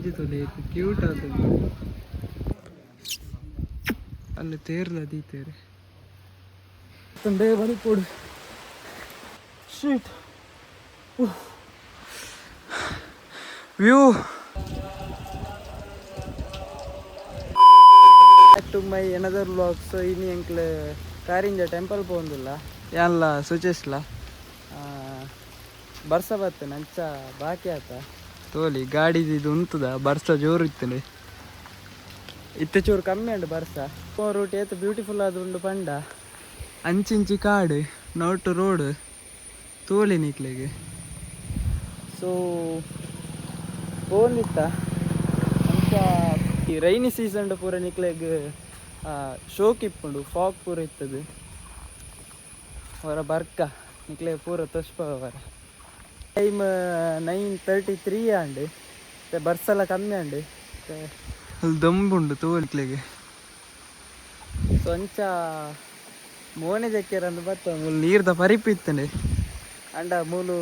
ಪೂಜೆ ತೊಲೆ ಕ್ಯೂಟ್ ಆತದೆ ಅಲ್ಲಿ ತೇರ್ಲ ದೀತೇರೆ ತಂದೆ ಬಲಿ ಕೊಡು ಶೀಟ್ ವ್ಯೂ to my another vlog. So ಇನ್ನು ಎಂಕ್ಲು ಕಾರಿಂಜ ಟೆಂಪಲ್ ಪೋಂದಿಲ್ಲ ಎಲ್ಲ ಸೂಚಿಸ್ಲ ಬರ್ಸ ಬರ್ತೇನೆ ಅಂಚ ಬಾಕಿ ಆತ ತೋಲಿ ಗಾಡಿದು ಉಂತದ ಬರ್ಸ ಜೋರು ಇತ್ತನೆ ಇತ್ತೆ ಚೂರು ಕಮ್ಮಿ ಉಂಡು ಬರ್ಸ ರೂಟ್ ಏತ್ ಬ್ಯೂಟಿಫುಲ್ ಆದ ಉಂಡು ಪಂಡ ಅಂಚಿಂಚಿ ಕಾಡು ನೋಟು ರೋಡ್ ತೋಲಿ ನಿಕ್ಲೆಗೆ. ಸೊ ಪೋಂದಿತ್ತ ಅಂಚ ಈ ರೈನಿ ಸೀಸನ್ ಪೂರ ನಿಕ್ಲೆಗ್ ಶೋಕ್ ಇಪ್ಪುಂಡು ಫಾಗ್ ಪೂರ ಇತ್ತದು ಅವರ ಬರ್ಕ ನಿಕ್ಲೆ ಪೂರ ತೋಷ್ಪ ಅವರ ಟೈಮ್ 9:33 ಆಂಡು ಬರ್ಸೆಲ್ಲ ಕಮ್ಮಿ ಆಂಡು ಅಲ್ಲಿ ದಮ್ಮುಂಡು ತೋಲಿಕ್ಲೆಗೆ. ಸೊ ಅಂಚ ಮೋನೆ ಜಕ್ಕೆರಂದು ಬತ್ತ ನೀರ್ದ ಪರಿಪಿತ್ತಂಡೆ ಅಂಡ ಮೂಲು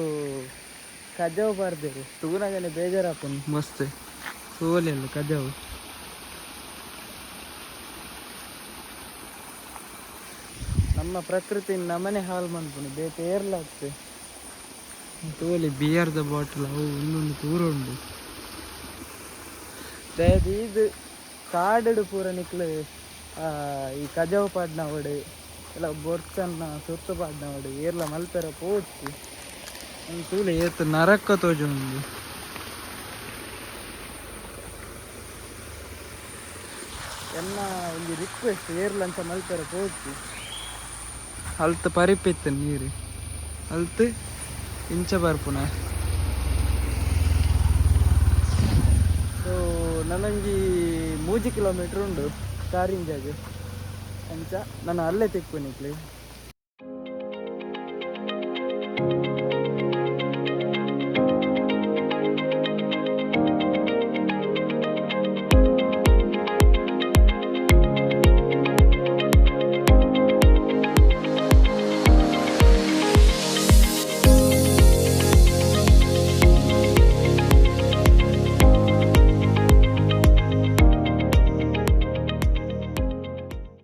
ಕಜಾವು ಬಾರ್ದೇರು ತೂನಾಗನೆ ಬೇಜಾರಾಪುಂಡು ಮಸ್ತ್ ತೋಲೆಲ್ಲ ಕಜಾವು. ನಮ್ಮ ಪ್ರಕೃತಿ ನಮನೆ ಹಾಳು ಮಾಡ್ಕೊಂಡು ಬೇತೆ ಏರ್ಲಾಗ್ತದೆ ತೋಲಿ ಬಿಯರ್ದ ಬಾಟಲ್ ಅವು ಇನ್ನೊಂದು ಪೂರ ಉಂಡು ಇದು ಕಾಡು ಪೂರ ನಿಕ್ಲು ಈ ಕಜಾವು ಪಾಡ್ನವಡು ಎಲ್ಲ ಬೊರ್ಚನ್ನ ಸುತ್ತು ಪಾಡ್ನವಡು ಏರ್ಲ ಮಲ್ಪೆರ ಪೋಚಿ ಒಂದು ತೂಲೆ ಏತು ನರಕ್ಕ ತೋಜು ಉಂಡು. ಎನ್ನ ಒಂದು ರಿಕ್ವೆಸ್ಟ್ ಏರ್ಲ ಅಂತ ಮಲ್ಪೆರ ಪೋಚಿ ಅಲ್ತು ಪರಿಪಿತ್ತು ನೀರು ಅಲ್ತು ಇಂಚ ಬರ್ಪುನ. ಸೊ ನನಗೆ 3 ಕಿಲೋಮೀಟ್ರ್ ಉಂಡು ಕಾರಿಂಜಾಗೆ ಅಂಚ ನಾನು ಅಲ್ಲೇ ತಿಕ್ಕೊನಿಕ್ಲಿ.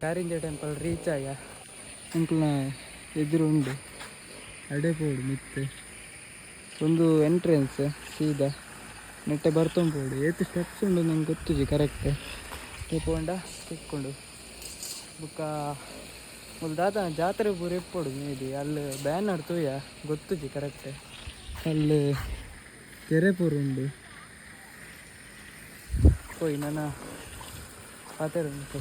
ಕಾರಿಂಜ ಟೆಂಪಲ್ ರೀಚ್ ಆಯ ಅಂಕಲ್ನ ಎದುರು ಉಂಡು ಅಡೆಪೋಡು ಮಿತ್ತೆ ಒಂದು ಎಂಟ್ರೆನ್ಸ್ ಸೀದಾ ನೆಟ್ಟೆ ಬರ್ತೊಂಬೋಡು ಏತು ಸ್ಟೆಪ್ಸ್ ಉಂಡು ನಂಗೆ ಗೊತ್ತುಜಿ ಕರೆಕ್ಟ್ ತಿಕ್ಕೊಂಡ ತಿಕ್ಕೊಂಡು ಬುಕ್ಕ ಒಂದು ಜಾತ್ರೆ ಪೂರ ಎಪ್ಪೋಡು ಮೇಬಿ ಅಲ್ಲಿ ಬ್ಯಾನರ್ ತೂಯ ಗೊತ್ತುಜಿ ಕರೆಕ್ಟ್ ಅಲ್ಲಿ ಕೆರೆ ಪೂರ ಉಂಡು ಹೋಯ್ ನನ್ನ ಪಾತೆರ ಉಂಟು.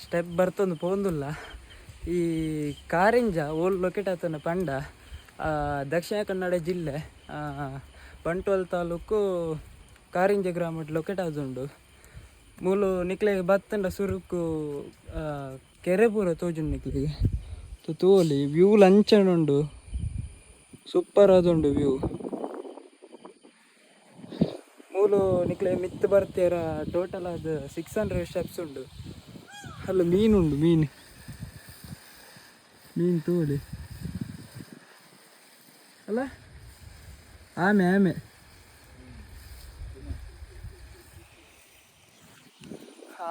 ಸ್ಟೆಪ್ ಬರ್ತೊಂದು ಪೋಂದುಲ್ಲ ಈ ಕಾರಿಂಜ ಓಲ್ ಲೊಕೇಟ್ ಆತನ ಪಂಡ ದಕ್ಷಿಣ ಕನ್ನಡ ಜಿಲ್ಲೆ ಬಂಟ್ವಾಳ ತಾಲೂಕು ಕಾರಿಂಜ ಗ್ರಾಮಡ್ ಲೊಕೇಟ್ ಆದುಂಡು. ಮೂಲು ನಿಕ್ಲೆಗೆ ಬತ್ತಂಡ ಸುರುಕು ಕೆರೆ ಪೂರ ತೋಜುಂಡು ನಿಕ್ಲೆಗೆ ತೋಲಿ ವ್ಯೂ ಲಂಚನುಂಡು ಸೂಪರ್ ಆದುಂಡು ವ್ಯೂ. ಮೂಲು ನಿಕ್ಲೆ ಮಿತ್ತು ಬರ್ತೀರ ಟೋಟಲ್ ಅದು 600 ಸ್ಟೆಪ್ಸ್ ಉಂಡು. ಅಲ್ಲ ಮೀನುಂಡು ಮೀನು ತೋಲಿ ಅಲ್ಲ ಆಮೆ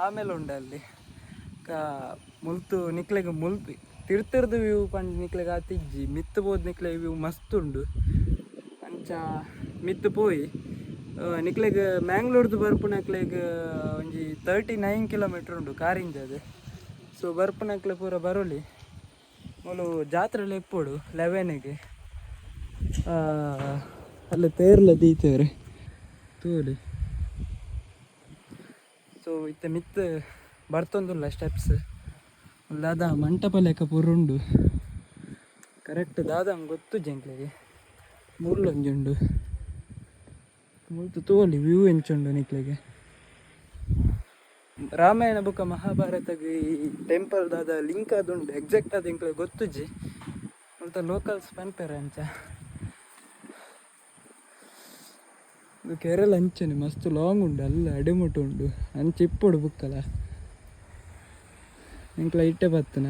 ಆಮೇಲೆ ಉಂಡು ಅಲ್ಲಿ ಮುಲ್ತು ನಿಕ್ಲೆಗೆ ಮುಲ್ತು ತಿರ್ತಿರ್ದು ವ್ಯೂ ಪಂಡ್ ನಿಕ್ಲೆಗೆ ಆತಿಜ್ಜಿ ಮಿತ್ತು ಬೋದು ನಿಕ್ಲೆಗೆ ವ್ಯೂ ಮಸ್ತ್ ಉಂಡು ಅಂಚ ಮಿತ್ತು ಪೋಯಿ ನಿಕ್ಲೆಗೆ ಮ್ಯಾಂಗ್ಳೂರ್ದು ಬರ್ಪುನಕ್ಲೆಗೆ ಒಂಜಿ 39 ಕಿಲೋಮೀಟ್ರ್ ಉಂಡು ಕಾರಿಂಜದು. ಸೊ ಬರ್ಪುನಕ್ಲೆ ಪೂರ ಬರೋಲಿ ಮೊಲು ಜಾತ್ರೆಲ್ಲ ಎಪ್ಪೋಡು 11ಗೆ ಅಲ್ಲಿ ತೇರ್ಲ ದೀತೇವ್ರೆ ತೋಲಿ. ಸೊ ಇತ್ತೆ ಮಿತ್ತು ಬರ್ತೊಂದುಲ್ಲ ಸ್ಟೆಪ್ಸ್ ದಾದ ಮಂಟಪ ಲೆಕ್ಕ ಪೂರ ಉಂಡು ಕರೆಕ್ಟ್ ದಾದ ಗೊತ್ತು ಜಂಕ್ಲೆಗೆ ಮುಳ್ಳೊಂಜುಂಡು ಮುಲ್ತು ತೋಲಿ ವ್ಯೂ ಎಂಚುಂಡು ನಿಕ್ಲೆಗೆ. ರಾಮಾಯಣ ಬುಕ್ಕ ಮಹಾಭಾರತಗೆ ಈ ಟೆಂಪಲ್ ದಾದ ಲಿಂಕ್ ಅದುಂಡು ಎಕ್ಸಾಕ್ಟ್ ಅದು ಎಂಕ್ಲೆಗೆ ಗೊತ್ತುಜಿ ಅಂತ ಲೋಕಲ್ಸ್ ಪನ್ಪೆರ ಅಂಚ ಇದು ಕೆರೆಲ ಅಂಚನೆ ಮಸ್ತ್ ಲಾಂಗ್ ಉಂಡು ಅಲ್ಲ ಅಡೆಮುಟ್ಟು ಉಂಡು ಅಂಚೆ ಇಪ್ಪೊಡು ಬುಕ್ಕಲ್ಲ ಎಂಕ್ಲ ಇಟ್ಟೆ ಬರ್ತೇನೆ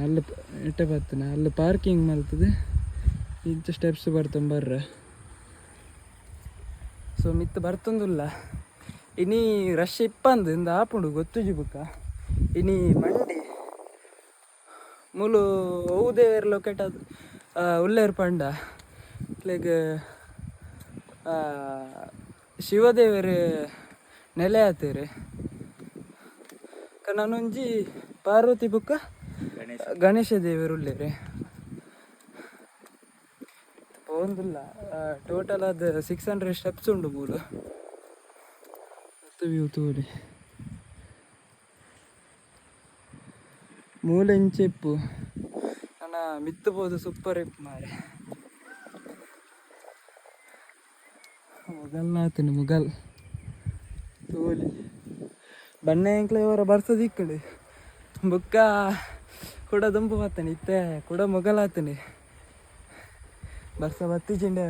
ಅಲ್ಲಿ ಪಾರ್ಕಿಂಗ್ ಮಾಡ್ತದೆ ಇಂಥ ಸ್ಟೆಪ್ಸ್ ಬರ್ತಂದು ಬರ್ರ. ಸೊ ಮಿತ್ತು ಬರ್ತಂದಿಲ್ಲ ಇನಿ ರಶ್ ಇಪ್ಪಂದು ಇಂದ ಆಪುಂಡು ಗೊತ್ತುಜಿ ಬುಕ್ಕ ಇನಿ ಮಂಡಿ ಮೂಲು ಹೌದೇರ್ ಲೊಕೇಟ್ ಅದು ಉಲ್ಲೇರ್ ಪಂಡ ಲೈಕ್ ಶಿವದೇವರು ನೆಲೆ ಆತೇರಿ ನಾನೊಂಜಿ ಪಾರ್ವತಿ ಬುಕ್ಕ ಗಣೇಶ ದೇವರು ಉಳ್ಳೇರಿ ಒಂದಿಲ್ಲ ಟೋಟಲ್ ಅದು 600 ಸ್ಟೆಪ್ಸ್ ಉಂಡು ಮೂಲು ವ್ಯೂ ತೋರಿ ಮೂಲೆ ಇಂಚೆಪ್ಪು ನನ್ನ ಮಿತ್ತಬೋದು ಸೂಪರ್ ಇಪ್ಪು ಮಾರೆ ಮುಗಲ್ ತೋಲಿ ಬಣ್ಣ ಎಂಕ್ಲೆ ಇವರ ಬರ್ಸೋದು ಇಕ್ಕಡೆ ಬುಕ್ಕ ಕೂಡ ದುಂಪು ಬತ್ತಾನೆ ಇತ್ತೆ ಕೂಡ ಮುಗಲಾತನೆ ಬರ್ಸ ಬತ್ತಿ ಚಿಂಡೆ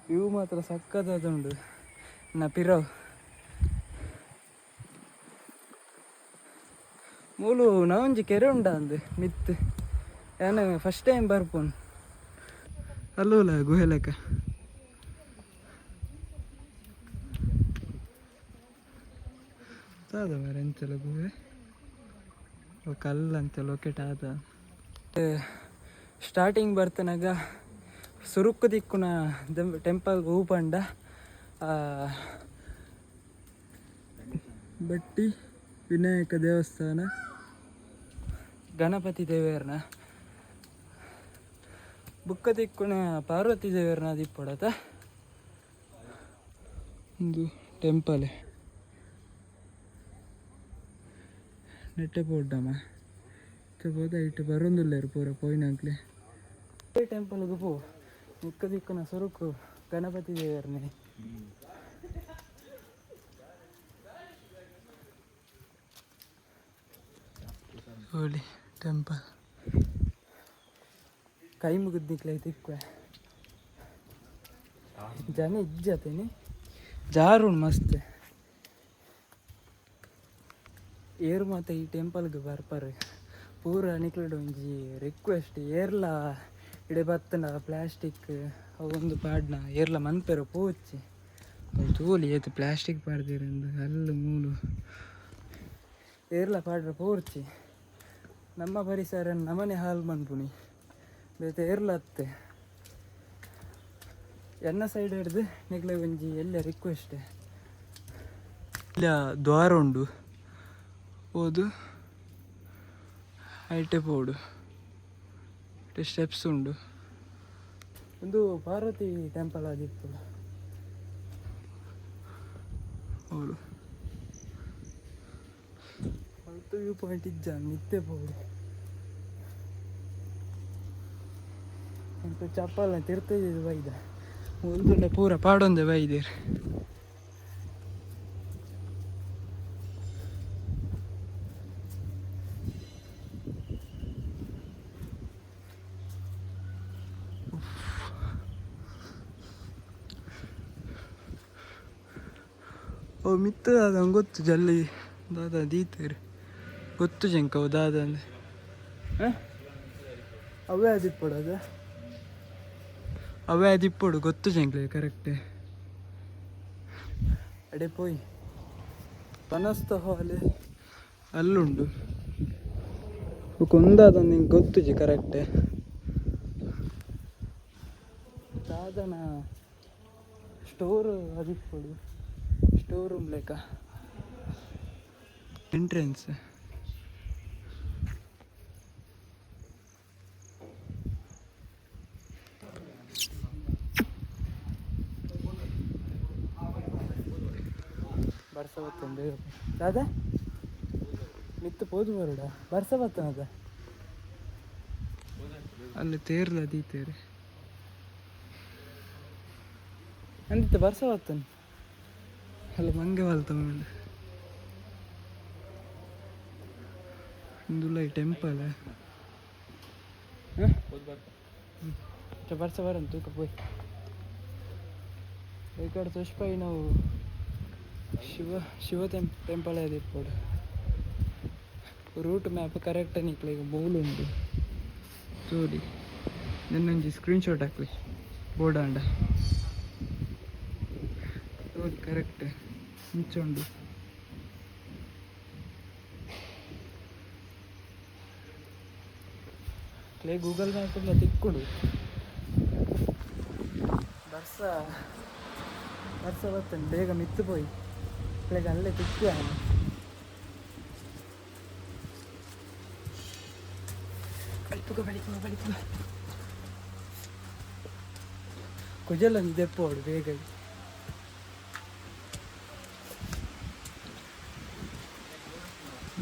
ವ್ಯೂ ಮಾತ್ರ ಸಕ್ಕತ್ತುಂಡು ನಾ ಪಿರವ್ ಮೂಲು ನಾವೊಂಜಿ ಕೆರೆ ಉಂಡ ಅಂದು ಮಿತ್ ನಾನು ಫಸ್ಟ್ ಟೈಮ್ ಬರ್ಪೋನು ಅಲ್ಲೂಲ ಗುಹೆ ಲೆಕ್ಕ ಆದ ಮರ ಎಂತೆಲ್ಲ ಗುಹೆ ಕಲ್ಲು ಅಂತ ಲೊಕೇಟ್ ಆದ ಸ್ಟಾರ್ಟಿಂಗ್ ಬರ್ತನಾಗ ಸುರುಕ್ಕು ದಿಕ್ಕುನ ಟೆಂಪಲ್ಗೆ ಹೂ ಪಂಡ ಬಟ್ಟಿ ವಿನಾಯಕ ದೇವಸ್ಥಾನ ಗಣಪತಿ ದೇವೇರ್ನ ಬುಕ್ಕ ತಿಕ್ಕುನ ಪಾರ್ವತಿ ದೇವೇರ್ನ ದಿಪ್ಪೊಡತ ಒಂದು ಟೆಂಪಲ್ ನೆಟ್ಟೆ ಪೋಡ್ಡಮ್ಮ ಹೋದ ಇಟ್ಟು ಬರೋದಿಲ್ಲ ಪೂರ ಪೋಯಿನಾಗ್ಲಿ ಟೆಂಪಲ್ಗೆ ಪೋ ನಿಕ್ಕ ದಿಕ್ಕನ ಸ್ವರೂಕು ಗಣಪತಿ ದೇವರನೇ ಹೋಲಿ ಟೆಂಪಲ್ ಕೈ ಮುಗಿದ್ನಿಕ್ಲೆ ತಿಕ್ವೆ ಜನ ಇಜ್ಜತೇನೆ ಜಾರುಣ್ ಮಸ್ತ್ ಏರು ಮಾತ ಈ ಟೆಂಪಲ್ಗೆ ಬರ್ಪಾರೆ ಪೂರ ನಿಕ್ಲಡು ಒಂಜಿ ರಿಕ್ವೆಸ್ಟ್ ಏರ್ಲ ಇಡೆ ಬತ್ತನ ಪ್ಲಾಸ್ಟಿಕ್ ಅವೊಂದು ಪಾಡ್ನ ಏರ್ಲ ಮನ್ಪೆರ ಪೋಚಿ ತೋಲಿ ಏತು ಪ್ಲಾಸ್ಟಿಕ್ ಪಾಡ್ದಿರಂದು ಅಲ್ಲು ಮೂಲು ಏರ್ಲ ಪಾಡ್ರ ಪೋರ್ಚಿ ನಮ್ಮ ಪರಿಸರ ನಮನೆ ಹಾಲು ಮನ್ಪುನಿ ಬೇತೆ ಏರ್ಲತ್ತೆ ಎನ್ನ ಸೈಡ್ ಹಿಡ್ದು ನಿಕ್ಲೆ ಒಂಜಿ ಎಲ್ಲ ರಿಕ್ವೆಸ್ಟ್ ಇಲ್ಲ ದ್ವಾರ ಉಂಡು ಹೋದು ಐಟೆ ಪೋಡು ಸ್ಟೆಪ್ಸ್ ಉಂಡು ಒಂದು ಪಾರ್ವತಿ ಟೆಂಪಲ್ ಆದಿತ್ತು ಹೌದು ಮಲ್ತು ವ್ಯೂ ಪಾಯಿಂಟ್ ಇಜ್ಜ ಮಿತ್ತೆ ಪೋಡು ಎಂತ ಚಪ್ಪಲ್ನ ತಿರ್ತದೆ ಬೈದ ಒಂದು ಪೂರ ಪಾಡೊಂದೆ ಬೈದೇರು ಓ ಮಿತ್ತ ದಾದ ಗೊತ್ತು ಜಲ್ಲಿ ದಾದ ದೀತೇರಿ ಗೊತ್ತು ಜಂಕ ಅವು ದಾದ ಅಂದ್ರೆ ಅವೇ ಅದಿಪ್ಪಡು ಅದ ಅವೇ ಅದಿಪ್ಪಡು ಗೊತ್ತು ಜಂಕ್ಲೆ ಕರೆಕ್ಟೇ ಅಡೆ ಪೋಯ್ ಪನಸ್ತ ಹಾಲೆ ಅಲ್ಲುಂಡು ಕೊಂದಾದ ನಿಂಗೆ ಗೊತ್ತು ಜಿ ಕರೆಕ್ಟೇ ದಾದನ ಸ್ಟೋರ್ ಅದಿಪ್ಪಡು ಸ್ಟೋರ್ ರೂಮ್ ಲೆಕ್ಕ ಎಂಟ್ರೆನ್ಸ್ ಬರ್ಸ ಬರ್ತಂದೆ ದಾದ ಮಿತ್ತು ಪೋದು ಬರುಡ ಬರ್ಸ ಬರ್ತನದ ಅಲ್ಲಿ ತೇರ್ಲ ದೀತೇರಿ ಅಂದಿತ್ತು ಬರ್ಸ ಬರ್ತನ ಅಲ್ಲ ಮಂಗೆ ಬಲ್ತಂಡು ಇಂದುಲ್ಲ ಈ ಟೆಂಪಲ್ ಬರ್ಸ ಬರಂತ ತೂಕ ಪೋಯ್ ಈ ಕಡೆ ತುಷ್ಪೈ ನಾವು ಶಿವ ಟೆಂಪಲ್ ಅದು ಇರ್ಬೋದು. ರೂಟ್ ಮ್ಯಾಪ್ ಕರೆಕ್ಟ್ ನಿಕ್ಲೆ ಈಗ ಬೋಲ್ ಉಂಟು ಸೋರಿ ನನ್ನೊಂದು ಸ್ಕ್ರೀನ್ಶಾಟ್ ಹಾಕ್ಲಿ ಬೋರ್ಡ್ ಅಂಡ ಸೋರಿ ಕರೆಕ್ಟ್ ಮುಂಚುಂಡು ಕ್ಲೇ ಗೂಗಲ್ ಮ್ಯಾಪ್ ಎಲ್ಲ ತಿಕ್ಕೊಡು ಬರ್ಸ ಬರ್ತೇನೆ ಬೇಗ ಮಿತ್ತು ಪೋಯಿ ಕ್ಲೇಗೆ ಅಲ್ಲೇ ತಿಕ್ಕಿ ಬಳಿಕ ಕುಜಲ ದೆಪ್ಪೋಡು ಬೇಗ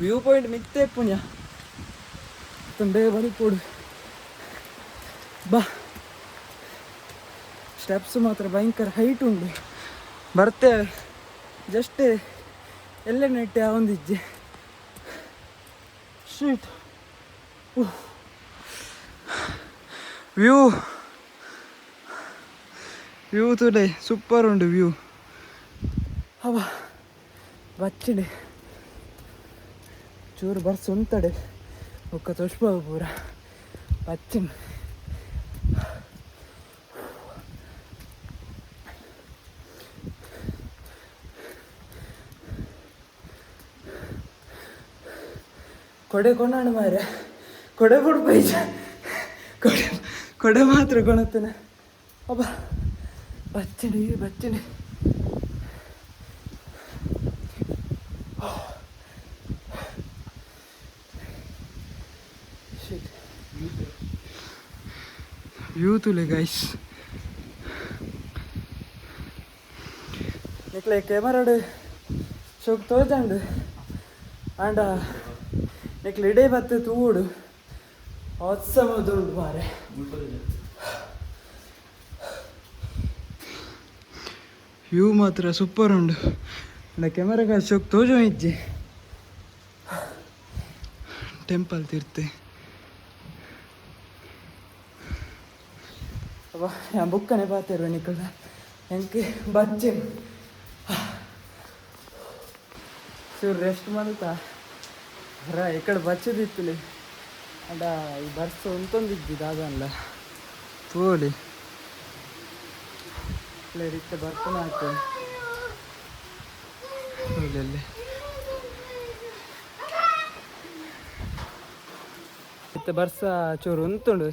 ವ್ಯೂ ಪಾಯಿಂಟ್ ಮಿತ್ತೆ ಪುಣ್ಯ ಬೇಗ ಬಳಿಪೋಡು ಬಾ ಸ್ಟೆಪ್ಸ್ ಮಾತ್ರ ಭಯಂಕರ ಹೈಟ್ ಉಂಟು ಬರ್ತೇವೆ ಜಸ್ಟ್ ಎಲ್ಲ ನೆಟ್ಟೆ ಒಂದಿಜ್ಜೆ ಶೀಟ್ ವ್ಯೂ ತುಡೆ ಸೂಪರ್ ಉಂಟು ವ್ಯೂ ಅವ ಬಚ್ಚಿಡೆ ಚೂರು ಬರ್ಸ್ ಉಂಟಡೆ ಒಕ್ಕ ತುಷ್ಪ ಪೂರ ಬಚ್ಚಿನ ಕೊಡೆ ಕೊಂಡಾಣ ಮಾರ ಕೊಡೆ ಕೊಡ್ಬೈಜ ಕೊಡೆ ಮಾತ್ರ ಕೊಣತ್ತೇನೆ ಅಬ್ಬ ಬಚ್ಚಿಡಿ ವ್ಯೂ ತುಲೆ ಗೈಸ್ ಇಕ್ಲೆ ಕ್ಯಾಮರಾಡು ಶೋಕ್ ತೋಜಂಡು ಆಂಡ ಇಕ್ಲೆ ಇಡೇ ಬತ್ತೆ ತೂಡು ಹೊತ್ಸಮದುಂಡು ಮಾರೆ ವ್ಯೂ ಮಾತ್ರ ಸೂಪರ್ ಉಂಡು ಅಂಡ ಕ್ಯಾಮರಾಗ ಶೋಕ್ ತೋಜೋ ಇಜ್ಜೆ ಟೆಂಪಲ್ ತೀರ್ತೆ ಅವ ಯಾ ಬುಕ್ಕನೆ ಪಾತೇರು ನಿಕಲ ಎಂಕೆ ಬಚ್ಚೆ ಚೂರು ರೆಸ್ಟ್ ಮಾಡ್ತಾ ఇక్కడ బచ్చదిత్తులే అంట ఈ బర్స్ ఉంటుంది దాదాన్ల తోలి ಇತ್ತ ಭರತನಾಟ್ಯ ಇತ್ತ ಬರ್ಸ ಚೂರು ಉಂತುಂಡು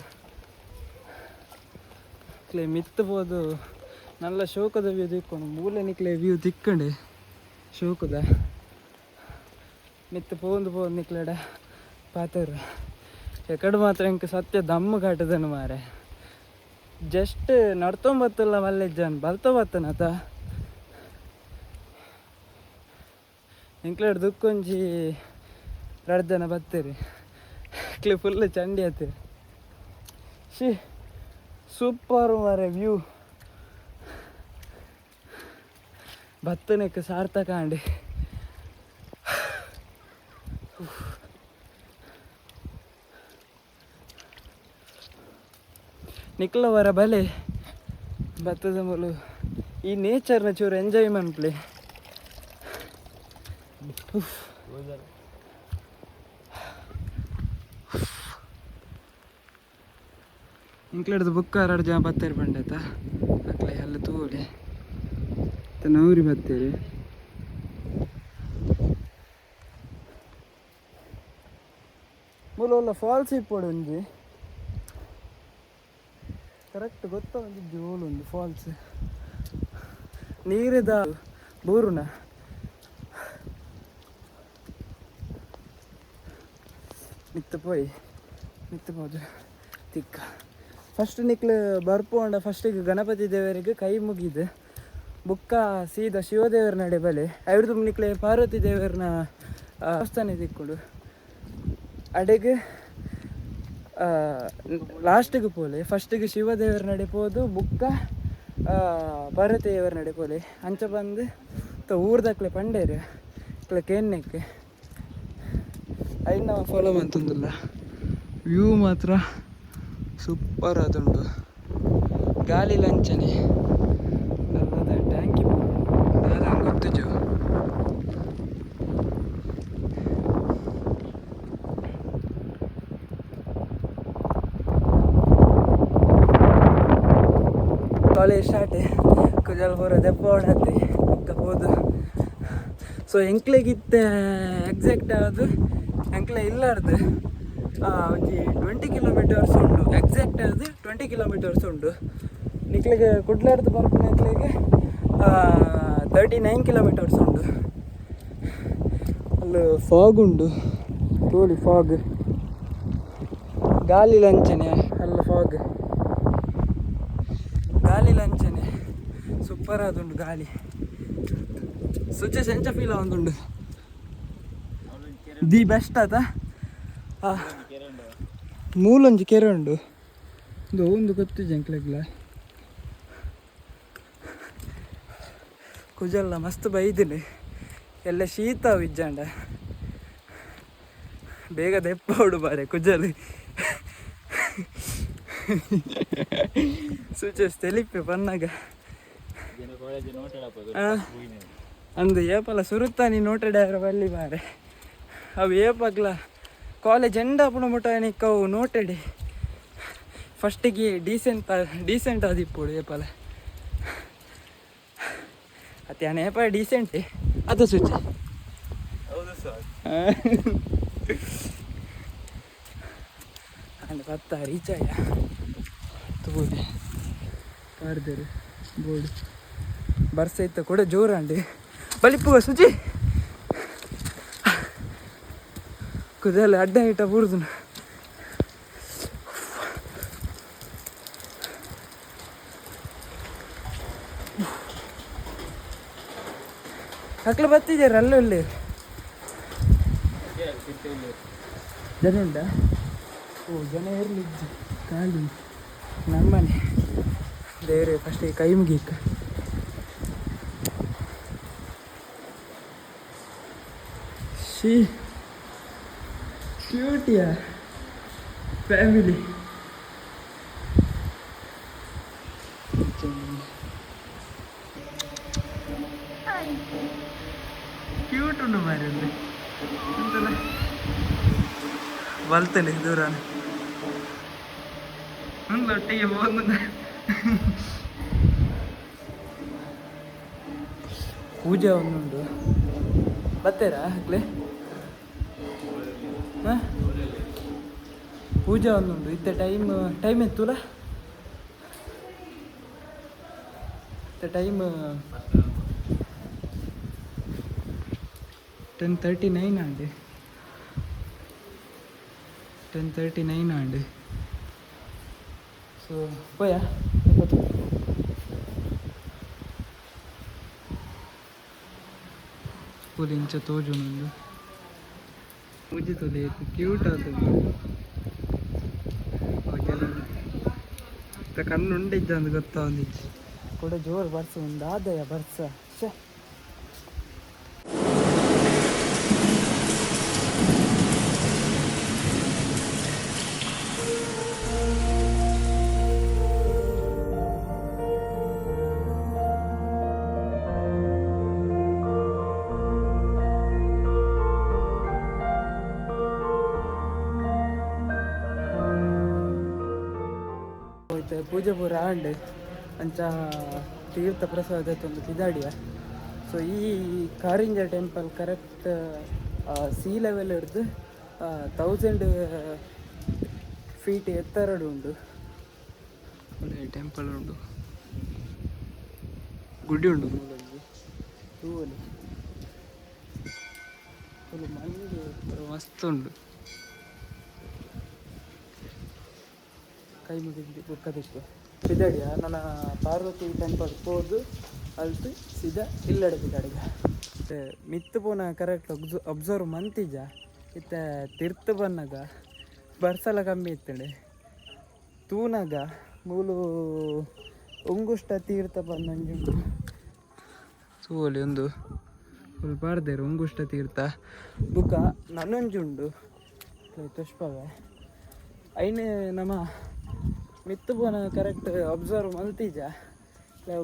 ಕ್ಲೇ ಮಿತ್ತು ಬೋದು ನಲ್ಲ ಶೋಕದ ವ್ಯೂ ತಿಕ್ಕೊಂಡು ಮೂಲೆ ನಿಕ್ಲೆ ವ್ಯೂ ತಿಕ್ಕಂಡೆ ಶೋಕದ ಮಿತ್ತು ಪೋಂದು ನಿಕ್ಲೆಡ ಪಾತರು ಎಕಡೆ ಮಾತ್ರ ಇಂಕ ಸತ್ಯ ದಮ್ಮು ಕಾಟದನು ಮಾರೆ ಜಸ್ಟ್ ನಡ್ತೊಂಬತ್ತಲ್ಲ ಮಲ್ಲೆಜ್ಜನ್ ಬಲ್ತೊಂಬತ್ತನತ ಇಂಕ್ಲೆಡ್ ದುಕ್ಕೊಂಜಿ 2 ಜನ ಬತ್ತೇರಿ ಇಕ್ಲೆ ಫುಲ್ ಚಂಡಿ ಆತೀರಿ ಶಿ ಸೂಪರ್ ಮಾರೆ ವ್ಯೂ ಬತ್ತನಕ್ಕೆ ಸಾರ್ಥಕ ಅಂಡಿ ನಿಕ್ಲವರ ಬಲೆ ಭತ್ತದ ಮೂಲು ಈ ನೇಚರ್ನ ಚೂರು ಎಂಜಾಯ್ ಮನ್ಪ್ಲೆ ಇಂಕ್ಲೆಡ್ದು ಬುಕ್ಕ 2 ಜನ ಬತ್ತೇರಿ ಬಂಡೈತ ಅಕ್ಲೆ ಅಲ್ಲ ತೋಲೆ ನವರಿ ಬತ್ತೇರಿ ಮೂಲ ಫಾಲ್ಸ್ ಇಪ್ಪಡು ಒಂಜಿ ಕರೆಕ್ಟ್ ಗೊತ್ತ ಒಂದು ಜೋಲು ಒಂದು ಫಾಲ್ಸ್ ನೀರಿದ ಬೋರುನ ಮಿತ್ತಬೋದು ತಿಕ್ಕ ಫಸ್ಟ್ ನಿಕ್ಲು ಬರ್ಪೋಂಡ ಫಸ್ಟಿಗೆ ಗಣಪತಿ ದೇವರಿಗೆ ಕೈ ಮುಗಿದು ಬುಕ್ಕ ಸೀದಾ ಶಿವದೇವರ ನಡೆ ಬಲೆ ಅವ್ರದ್ದು ನಿಕ್ಲೆ ಪಾರ್ವತಿ ದೇವರನ ದೇವಸ್ಥಾನ ತಿಕ್ಕೊಂಡು ಅಡೆಗೆ ಲಾಸ್ಟಿಗೆ ಪೋಲೆ ಫಸ್ಟಿಗೆ ಶಿವದೇವರ ನಡೆ ಪೋದು ಬುಕ್ಕ ಪಾರ್ವತಿ ದೇವರ ನಡೆ ಪೋಲೆ ಅಂಚ ಬಂದು ಊರ್ದಕ್ಲೆ ಪಂಡೇರು ಇಕ್ಲೆ ಕೇನ್ನಕ್ಕೆ ಐದು ಫಾಲೋ ಅಂತಂದಿಲ್ಲ ವ್ಯೂ ಮಾತ್ರ ಸೂಪರ್ ಆದುಂಡು ಗಾಳಿ ಲಂಚನೆ ನಲ್ಲದ ಟ್ಯಾಂಕಿ ದಾದ ಗೊತ್ತು ಜೋ ಕಾಲೇಜ್ ಸ್ಟಾರ್ಟ್ ಕುಜಲ್ ಬರೋದೆ ಪೋಡತ್ತೆ ಹೋದು. ಸೊ ಎಂಕ್ಲೆಗಿತ್ತೆ ಎಕ್ಸಾಕ್ಟ್ ಅದು ಎಂಕ್ಲೆ ಇಲ್ಲಾರ್ದು ಒಂಜಿ 20 ಕಿಲೋಮೀಟರ್ಸ್ ಉಂಡು. ಎಕ್ಸಾಕ್ಟ್ ಅದು 20 ಕಿಲೋಮೀಟರ್ಸ್ ಉಂಡು. ನಿಕ್ಲೆಗೆ ಕುಡ್ಲಾರ್ದು ಬರ್ಪುನ ನಿಕ್ಲೆಗೆ 39 ಕಿಲೋಮೀಟರ್ಸ್ ಉಂಡು. ಅಲ್ಲಿ ಫಾಗ್ ಉಂಡು, ತೋಲಿ ಫಾಗ್, ಗಾಳಿ ಲಂಚನೆ ಅಲ್ಲ ಫಾಗ್, ಗಾಳಿ ಲಂಚನೆ ಸೂಪರ್ ಆದುಂಡು ಗಾಳಿ. ಸುಚ್ಚ ಸೆಂಚ ಫೀಲ್ ಆಗುಂಡು. ದಿ ಬೆಸ್ಟ್ ಆತ. ಮೂಲೊಂಜಿ ಕೆರೆ ಉಂಡು ಒಂದು ಗೊತ್ತಿದ್ದೆ ಎಂಕ್ಲೆಗ್ಲ. ಕುಜಲ್ಲ ಮಸ್ತ್ ಬೈದಿನಿ ಎಲ್ಲ ಶೀತ ವಿಜ್ಜಾಂಡ ಬೇಗ ದೆಪ್ಪ ಉಡು ಬಾರೆ ಕುಜಲ್ ಸೂಚಸ್ ತೆಲಿಪ್ಪೆ ಪನ್ನಾಗ ಅಂದು ಏಪಲ ಸುರುತ್ತ ನೀ ನೋಟೆಡ್ಯಾರ ಬಲ್ಲಿ ಮಾರೆ ಅವು ಏಪಗ್ಲ ಕಾಲೇಜ್ ಎಂಡ್ ಆಪುಣ ಮುಟ ನಿಕ್ಕವು ನೋಟೆಡಿ ಫಸ್ಟಿಗೆ ಡೀಸೆಂಟ್ ಆದಿಪ್ಪುಡು ಏಪಲ ಅತ್ಯಾನ ಏಪ ಡೀಸೆಂಟೇ ಅದು ಸುಚಿ ಹೌದು ಸರ್. ಅಂಡ್ ಪತ್ತ ರೀಚಾಯ ತಗೋದೆ ಪಾರ್ದೇರು ಬೋರ್ಡ್ ಬರ್ಸ ಇತ್ತ ಕೂಡ ಜೋರಂಡಿ ಬಲಿಪ್ಪುವ ಸುಚಿ ಕುದಲ್ಲ ಅಡ್ಡ ಇಟ್ಟ ಬುಡ್ದು ಮಕ್ಕಳು ಬರ್ತಿದ್ದಾರೆ ಅಲ್ಲಲ್ಲಿ ಜನ ಉಂಟ. ಓ ಜನ ಇರಲಿ ಖಾಲಿ ನಮ್ಮನೆ ದೇವ್ರೆ ಫಸ್ಟಿಗೆ ಕೈ ಮುಗೀಕ. ಶೀ ಕ್ಯೂಟಿಯಾ ಫ್ಯಾಮಿಲಿ ಕ್ಯೂಟ್ ಉಂಡು ಮಾರಿ ಎಂತಲ್ಲ ಬಲ್ತಲೆ ದೂರ ಒಂದು ಒಟ್ಟಿಗೆ ಹೋದ ಪೂಜೆ ಒಂದುಂಡು ಬತ್ತೇರಾ ಹಾಕ್ಲೆ ಹಾಂ ಪೂಜೆ ಒಂದುಂಡು ಇತ್ತ ಟೈಮ್ ಎತ್ತುಲ ಇತ್ತ ಟೈಮ್ 10:39 అండి 10:39 అండి. సో పోయా ಪುಲಿಂಚ ತೋಜುಂಡು ಮುಜಿತದೆ ಕ್ಯೂಟ್ ಆತದು ಕಣ್ಣುಂಡಿದ್ದ ಅಂದು ಗೊತ್ತಾ ಒಂದಿಜ್ಜಿ ಕೂಡ ಜೋರು ಬರ್ಸ ಒಂದು ಆದಾಯ ಬರ್ಸ ಶ ಪೂಜೆ ಪೂರ ಆಂಡ್ ಅಂಚ ತೀರ್ಥ ಪ್ರಸಾದ ಒಂದು ಕಿದಾಡಿಯ. ಸೊ ಈ Karinja temple correct sea level ಹಿಡ್ದು 1000 ಫೀಟ್ ಎತ್ತರಡು ಉಂಡು. ಒಳ್ಳೆ ಟೆಂಪಲ್ ಉಂಡು, ಗುಡ್ಡಿ ಉಂಡು ಮೂಲಲ್ಲಿ ಹೂವಲ್ಲಿ ಫುಲ್ ಮಂದಿ ಮಸ್ತ್ ಉಂಡು. ಕೈ ಮುಗಿದು ಬುಕ್ಕದಿತ್ತು ಸಿದಡಿಯ ನನ್ನ ಪಾರ್ವತಿ ಟೆಂಪಲ್ ಹೋದು ಅಲ್ತು ಸೀದಾ ಇಲ್ಲಡೆ ಬಿದ್ದಾಡಿಗ ಮಿತ್ತು ಪೋನ ಕರೆಕ್ಟ್ ಅಬ್ಸರ್ವ್ ಮಂತಿಜ ಇತ್ತ ತೀರ್ಥ ಬನ್ನಗ ಬರ್ಸಲ ಕಮ್ಮಿ ಇತ್ತಡೆ ತೂನಗ ಮೂಲು ಉಂಗುಷ್ಟ ತೀರ್ಥ ಬಂದಂಜುಂಡು. ಸೋಲಿ ಒಂದು ಫುಲ್ ಬಾರ್ದೇರು ಉಂಗುಷ್ಟ ತೀರ್ಥ ಬುಕ್ಕ ನನ್ನೊಂಜುಂಡು ತುಷ್ಪವೆ ಐನೆ ನಮ್ಮ ಮಿತ್ತು ಪೋನ ಕರೆಕ್ಟ್ ಅಬ್ಸರ್ವ್ ಮಲ್ತಿಜ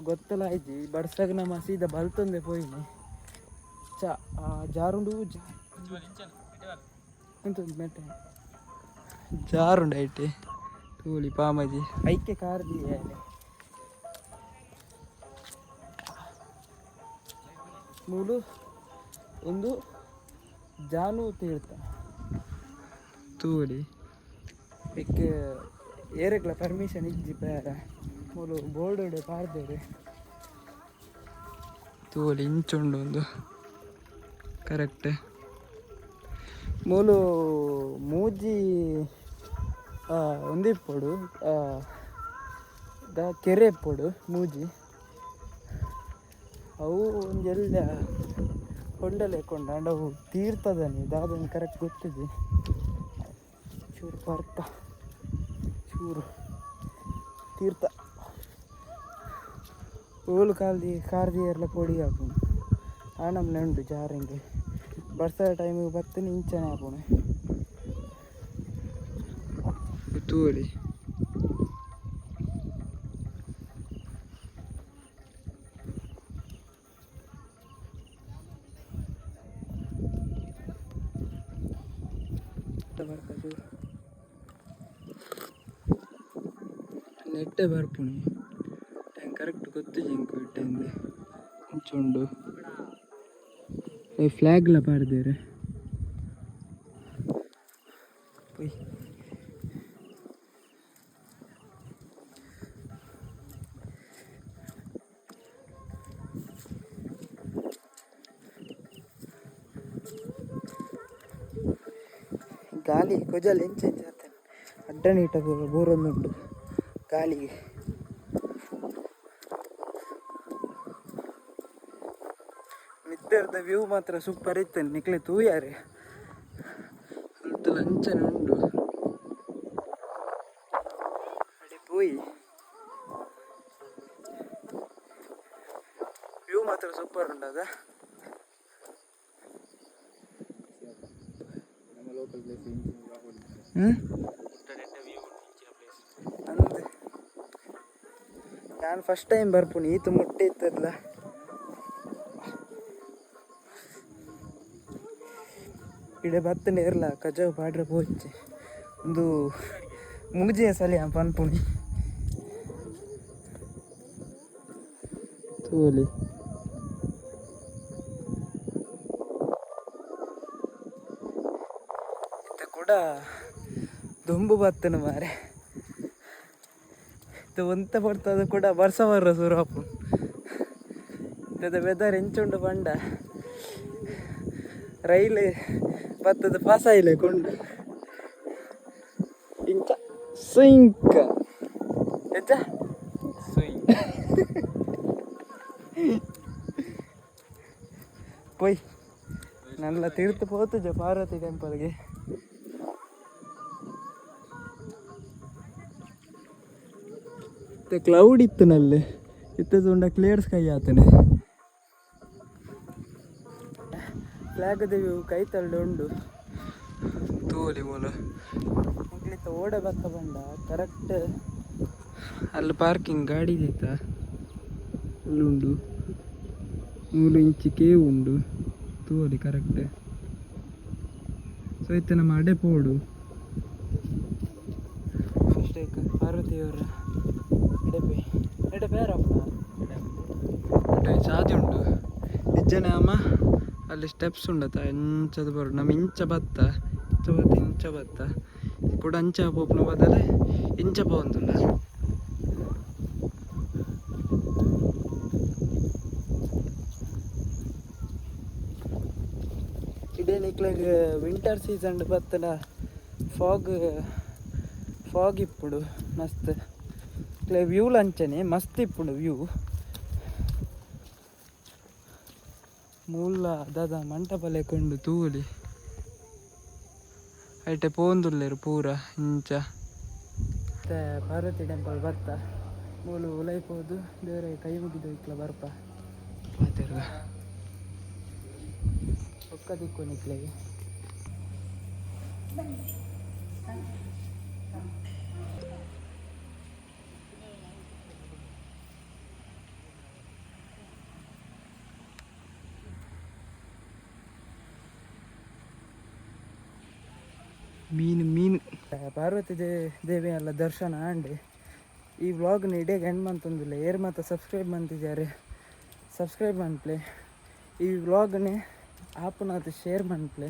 ಗೊತ್ತಲ್ಲ ಆಯ್ತು ಬಡ್ಸಾಗ ನಮ್ಮ ಸೀದಾ ಬಲ್ತಂದೆ ಪೋಯಿನಿ ಜಾರುಂಡು ಎಂತ ಮೆಟ್ಟೆ ಜಾರುಂಡು ಐಟಿ ತೂಲಿ ಪಾಮಜಿ ಐಕೆ ಕಾರ್ದಿ ಮೂಲು ಒಂದು ಜಾನು ತೀರ್ಥ ತೂಲಿ ಇಕ್ಕೆ ಏರೆಗ್ಲ ಪರ್ಮಿಷನ್ ಇಜ್ಜಿ ಬೇರೆ ಮೂಲು ಬೋರ್ಡ್ ಪಾರ್ದೇರು ತೂಲಿ ಇಂಚುಂಡು ಒಂದು ಕರೆಕ್ಟ್ ಮೂಲು ಮೂಜಿ ಒಂದಿಪ್ಪಡು ದ ಕೆರೆ ಇಪ್ಪಡು ಮೂಜಿ ಅವು ಒಂದು ಎಲ್ಲ ಕೊಂಡಲೆ ಕೊಂಡ ಅವು ತೀರ್ಥದನಿ ದಾದನ್ನು ಕರೆಕ್ಟ್ ಗೊತ್ತಿದೆ ಚೂರು ಬರ್ತ ಚೂರು ತೀರ್ಥ ಓಲು ಕಾರ್ದಿ ಎಲ್ಲ ಪೊಡಿ ಹಾಕೋಣ ಆ ನಮ್ನೆ ಉಂಟು ಜಾರಿಂಗೆ ಬರ್ಸೋ ಟೈಮಿಗೆ ಬರ್ತೀನಿ ಇಂಚನೆ ಹಾಕೋಣ ತೂಲಿ ನೆಟ್ಟೆ ಬರ್ಪುಣಿ ಕರೆಕ್ಟ್ ಗೊತ್ತು ಜಿಂಕು ಇಟ್ಟಂದೆ ಇಂಚುಂಡು ಫ್ಲಾಗ್ಲ ಪಾಡ್ದೇರೆ ಗಾಳಿ ಕೊಜಲ್ ಎಂಚೆ ಜಾತೇನೆ ಅಡ್ಡನೀಟ ಬೋರೊಂದುಂಟು ಗಾಳಿಗೆ ಮಿತ್ತರ್ದ ವ್ಯೂ ಮಾತ್ರ ಸೂಪರ್ ಇತ್ತೇನೆ ನಿಕ್ಲೆ ತೂಯಾರೆ ಅಂತಲ್ಲ ಅಂಚನೆ ಉಂಡು ಅಡಿ ಪೋಯಿ ವ್ಯೂ ಮಾತ್ರ ಸೂಪರ್ ಉಂಟದ ಅಂದೆ ನಾನು ಫಸ್ಟ್ ಟೈಮ್ ಬರ್ಪುನಿ ಈತು ಮುಟ್ಟೆ ಇತ್ತಲ್ಲ ಇಡೆ ಬತ್ತನೆ ಇರಲ್ಲ ಕಜಾವ್ ಪಾಡ್ರೆ ಪೋಚೆ ಒಂದು ಮುಗಿಜೆ ಸಲಿ ಪನ್ಪುಣಿ ತೋಲಿ ಕೂಡ ದೊಂಬು ಬತ್ತನು ಮಾರೆ ಒಂತ ಬರ್ತದ ಕೂಡ ಬರ್ಸ ಬರ್ರ ಸುರಾಪು ವೆದರ್ ಎಂಚುಂಡು ಬಂಡ ರೈಲ್ ಬತ್ತದ ಪಾಸಾಯಿಲೆ ಕೊಂಡು ಇಂಚ ಸುಯಿಂಕ ಎಂಚ ಸುಯಿಂಕ ಪೊಯ್ ನಲ್ಲ ತೀರ್ಥ ಪೋತುಜ ಪಾರ್ವತಿ ಟೆಂಪಲ್ಗೆ ಕ್ಲೌಡ್ ಇತ್ತು ನಲ್ಲಿ ಇತ್ತದ ಕ್ಲಿಯರ್ ಸ್ಕೈ ಆತನೆ ಫ್ಲಾಗ್ ದೇವಿ ಕೈ ತಳ್ಳಿ ಉಂಡು ತೋಲಿ ಮೂಲ ಮಕ್ಳಿತ್ತ ಓಡ ಬತ್ತ ಬಂಡ ಕರೆಕ್ಟ್ ಅಲ್ಲಿ ಪಾರ್ಕಿಂಗ್ ಗಾಡಿ ಇತ್ತ ಅಲ್ಲುಂಡು ಮೂಲು ಇಂಚಿ ಕೇವ್ ಉಂಡು ತೋಲಿ ಕರೆಕ್ಟ್ ಸೊ ಇತ್ತ ನಮ್ಮ ಅಡೆ ಪೋಡು ಪಾರ್ವತಿಯವರ ಎಡೆಪೆ ಎಡೆಪೇರಪ್ಪ ಸಾದಿ ಉಂಡು ಇಜ್ಜನೆ ಅಮ್ಮ ಅಲ್ಲಿ ಸ್ಟೆಪ್ಸ್ ಉಂಡತ ಇಂಚದ ಬರು ನಮ್ಮ ಇಂಚ ಬತ್ತ ಇಂಚ ಬತ್ತ ಕೂಡ ಅಂಚ ಪೋಪ್ನ ಬದಲೆ ಇಂಚ ಪೋಂದುಲ್ಲ ಇಡೇ ನಿಕ್ಲಾಗ ವಿಂಟರ್ ಸೀಸನ್ ಬತ್ತನ ಫಾಗ್ ಇಪ್ಪುಡು ಮಸ್ತ್ ವ್ಯೂ ಲಂಚನೆ ಮಸ್ತ್ ಇಪ್ಪುಡು ವ್ಯೂ ಮೂಲ ದಾದ ಮಂಟಪಲೆ ಕೊಂಡು ತೂಲಿ ಐಟೆ ಪೋಂದುಲ್ಲೇರು ಪೂರ ಇಂಚ ಮತ್ತೆ ಪಾರ್ವತಿ ಟೆಂಪಲ್ ಬರ್ತ ಮೂಲು ಉಲೈಪೋದು ದೇವರ ಕೈ ಮುಗಿದು ಇಕ್ಲ ಬರ್ಪ ಮಾತಾಡುವ ಒಕ್ಕ ದಿಕ್ಕು ನಿಕ್ಲೆಗೆ ಮೀನು ಪಾರ್ವತಿ ದೇವಿ ಎಲ್ಲ ದರ್ಶನ ಅಂಡಿ ಈ ವ್ಲಾಗ್ನ ಇಡೀ ಎಂಡ್ ಮಂತೊಂದಿಲ್ಲ ಏರ್ ಮಾತ್ರ ಸಬ್ಸ್ಕ್ರೈಬ್ ಮಂತಿದ್ದಾರೆ ಸಬ್ಸ್ಕ್ರೈಬ್ ಮಂತ್ಲೆ ಈ ವ್ಲಾಗ್ನೇ ಆಪುನದು ಶೇರ್ ಮನ್ಪ್ಲೆ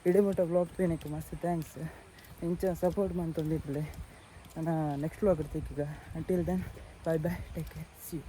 ಇಡೀ ವ್ಲಾಗ್ ಪೇನಕ್ಕೆ ಮಸ್ತ್ ಥ್ಯಾಂಕ್ಸ್. ಇಂಚ ಸಪೋರ್ಟ್ ಮಾಡ್ತೊಂದಿಪ್ಲೆ. ನಾನು ನೆಕ್ಸ್ಟ್ ವ್ಲಾಗ್ ಇರ್ತೀಗ. Until then bye bye, take care, see you.